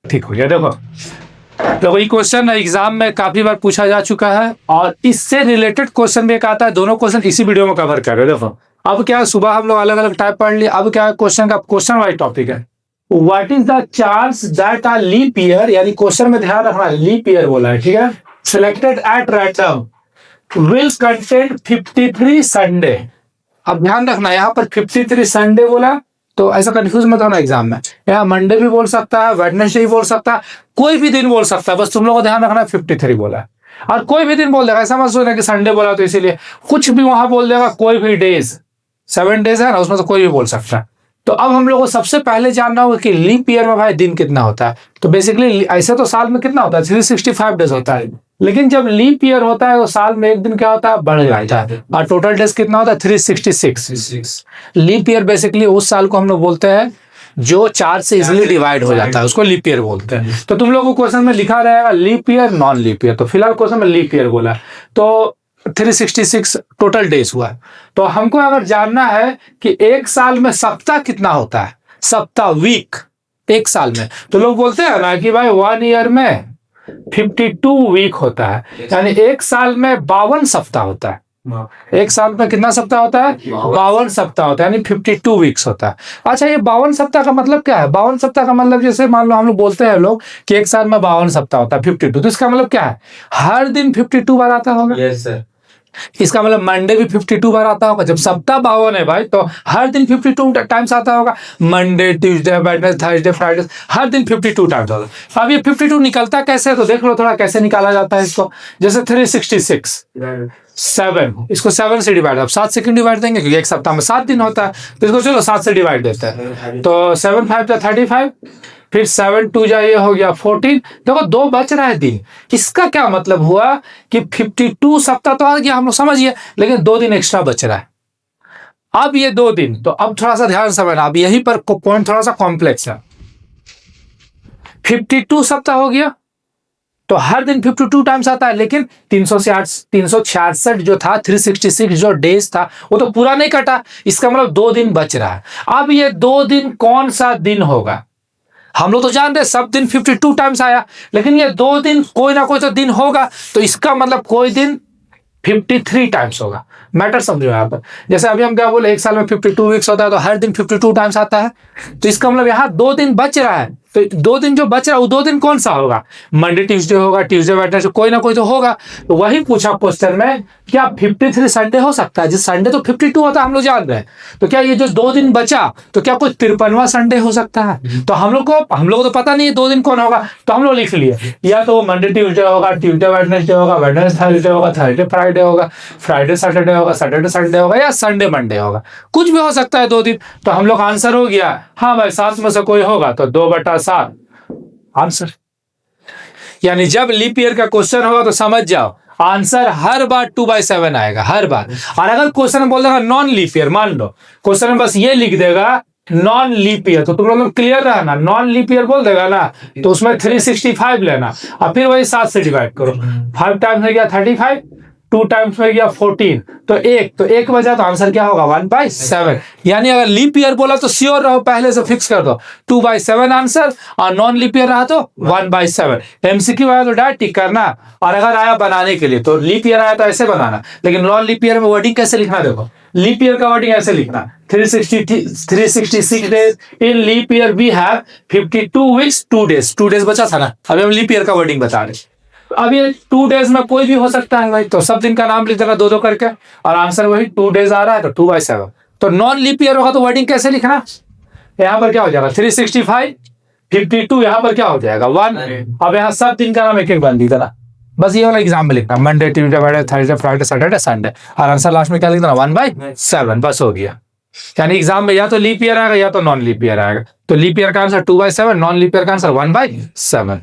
ठीक हो गया। देखो ये क्वेश्चन एग्जाम में काफी बार पूछा जा चुका है और इससे रिलेटेड क्वेश्चन भी एक आता है। दोनों क्वेश्चन इसी वीडियो में कवर कर रहे हैं। देखो अब क्या सुबह हम लोग अलग अलग टाइप पढ़ लिए, अब क्या क्वेश्चन का क्वेश्चन वाइज टॉपिक है। What is the chance that a leap year, यानी क्वेश्चन में ध्यान रखना लीप ईयर बोला है, ठीक है, selected at random will contain 53 Sunday. अब ध्यान रखना यहाँ पर 53 संडे बोला तो ऐसा कंफ्यूज मत होना एग्जाम में। यहाँ मंडे भी बोल सकता है, वेडनेसडे भी बोल सकता है, कोई भी दिन बोल सकता है, बस तुम लोगों को ध्यान रखना 53 बोला है। और कोई भी दिन बोल देगा, ऐसा मत सोचना कि संडे बोला तो इसीलिए, कुछ भी वहां बोल देगा, कोई भी डेज 7 डेज है ना, उसमें तो कोई भी बोल सकता है। तो अब हम लोग को सबसे पहले जानना होगा कि लीप ईयर में भाई दिन कितना होता है। तो बेसिकली ऐसे तो साल में कितना होता है 365 डेज होता है, लेकिन जब लीप ईयर होता है तो साल में एक दिन क्या होता है बढ़ जाता है और टोटल डेज कितना होता है 366। लीप ईयर बेसिकली उस साल को हम लोग बोलते हैं जो 4 से इजिली डिवाइड हो जाता है, उसको लीप ईयर बोलते हैं। तो तुम लोगों को क्वेश्चन में लिखा रहेगा leap year non leap year, तो फिलहाल क्वेश्चन में लीप ईयर बोला तो 366 टोटल डेज हुआ है। तो हमको अगर जानना है कि एक साल में सप्ताह कितना होता है, सप्ताह वीक एक साल में, तो लोग बोलते हैं ना कि भाई 1 ईयर में 52 वीक होता है, यानी एक साल में 52 सप्ताह होता है। एक साल में कितना सप्ताह होता है 52 सप्ताह होता है, यानी 52 वीक्स होता है। अच्छा ये 52 सप्ताह का मतलब क्या है? 52 सप्ताह का मतलब जैसे मान लो हम लोग बोलते हैं लोग कि एक साल में 52 सप्ताह होता है 52, तो इसका मतलब क्या है हर दिन 52 बार आता होगा। Yes sir. इसका मतलब मंडे भी 52 बार आता होगा। जब सप्ताह 52 है भाई तो हर दिन 52 टाइम्स आता होगा। Monday, Tuesday, Wednesday, Thursday, Friday, हर दिन 52 टाइम्स होगा। अब ये 52 निकलता कैसे है तो देख लो थोड़ा कैसे निकाला जाता है इसको। जैसे 366 7, इसको 7 से डिवाइड, अब 7 से क्यों डिवाइड देंगे क्योंकि एक सप्ताह में 7 दिन होता है, तो इसको चलो 7 से डिवाइड देते हैं। तो 7 5 जा 35, फिर 7 2 जा ये हो गया 14। देखो 2 बच रहा है दिन। इसका क्या मतलब हुआ कि 52 सप्ताह तो आ गया हम लोग समझिए, लेकिन 2 दिन एक्स्ट्रा बच रहा है। अब ये 2 दिन, तो अब थोड़ा सा ध्यान समझना, अब यहीं पर पॉइंट थोड़ा सा कॉम्प्लेक्स है। 52 सप्ताह हो गया तो हर दिन 52 टाइम्स आता है, लेकिन 366 जो था 366 जो डेज था वो तो पूरा नहीं कटा, इसका मतलब 2 दिन बच रहा है। अब ये 2 दिन कौन सा दिन होगा? हम लोग तो जान रहे सब दिन 52 टाइम्स आया, लेकिन ये 2 दिन कोई ना कोई तो दिन होगा, तो इसका मतलब कोई दिन 53 टाइम्स होगा। मैटर समझो यहाँ पर, जैसे अभी हम क्या बोले एक साल में 52 वीक्स होता है तो हर दिन 52 टाइम्स आता है, तो इसका मतलब यहाँ 2 दिन बच रहा है। तो 2 दिन जो बच रहा है वो 2 दिन कौन सा होगा? मंडे ट्यूसडे होगा, ट्यूसडे वेडनेसडे, कोई ना कोई तो होगा। तो वही पूछा क्वेश्चन में क्या 53 संडे हो सकता है? जिस संडे तो 52 होता है हम लोग जान रहे हैं, तो क्या ये जो 2 दिन बचा तो क्या कोई 53वां संडे हो सकता है? तो हम लोग को तो पता नहीं है 2 दिन कौन होगा, तो हम लोग लिख लिए या तो मंडे ट्यूसडे होगा, ट्यूसडे वेडनेसडे होगा, वेडनेसडे थर्सडे होगा, थर्सडे फ्राइडे होगा, फ्राइडे सैटरडे होगा, सैटरडे संडे होगा, या संडे मंडे होगा, कुछ भी हो सकता है 2 दिन। तो हम लोग आंसर हो गया हाँ भाई 7 में से कोई होगा तो 2/7 आंसर। यानी जब लीप ईयर का क्वेश्चन होगा तो समझ जाओ आंसर हर बार 2/7 आएगा, हर बार। और अगर क्वेश्चन बोल देगा नॉन लीप ईयर, मान लो क्वेश्चन में बस ये लिख देगा नॉन लीप ईयर, तो तुम लोग क्लियर रहना, नॉन लीप ईयर बोल देगा ना तो उसमें 365 लेना और फिर वही 7 से डिवाइड करो। 5 टाइम्स में गया 35, 2 टाइम्स में गया 14, तो एक बचा तो आंसर क्या होगा 1/7। यानी अगर लीप ईयर बोला तो श्योर रहो पहले से फिक्स कर दो 2/7 आंसर, और नॉन लीप ईयर रहा तो 1/7। एमसीक्यू आया तो डायरेक्ट टिक करना, और अगर आया बनाने के लिए तो लीप ईयर आया तो ऐसे बनाना, लेकिन नॉन लीप ईयर में वर्डिंग कैसे लिखना देखो, लीप ईयर का वर्डिंग ऐसे लिखना 366 days in leap year we have 52 weeks 2 days. 2 days बचा था ना, अभी हम लीप ईयर का वर्डिंग बता रहे। अब ये 2 डेज में कोई भी हो सकता है भाई, तो सब दिन का नाम लिख देना 2-2 करके, और आंसर वही 2 डेज आ रहा है तो 2/7। तो नॉन लीप ईयर होगा तो वर्डिंग कैसे लिखना, यहाँ पर क्या हो जाएगा 365, 52, यहाँ पर क्या हो जाएगा 1। अब यहाँ सब दिन का नाम एक-एक बार लिख देना, बस ये वाला एग्जाम में लिखना Monday Tuesday Wednesday Thursday Friday Saturday Sunday, और आंसर लास्ट में क्या लिख देना 1/7, बस हो गया। यानी एग्जाम में या तो लीप ईयर आएगा या तो नॉन लीप ईयर आएगा, तो लीप ईयर का आंसर 2/7, नॉन लीप ईयर का आंसर 1/7।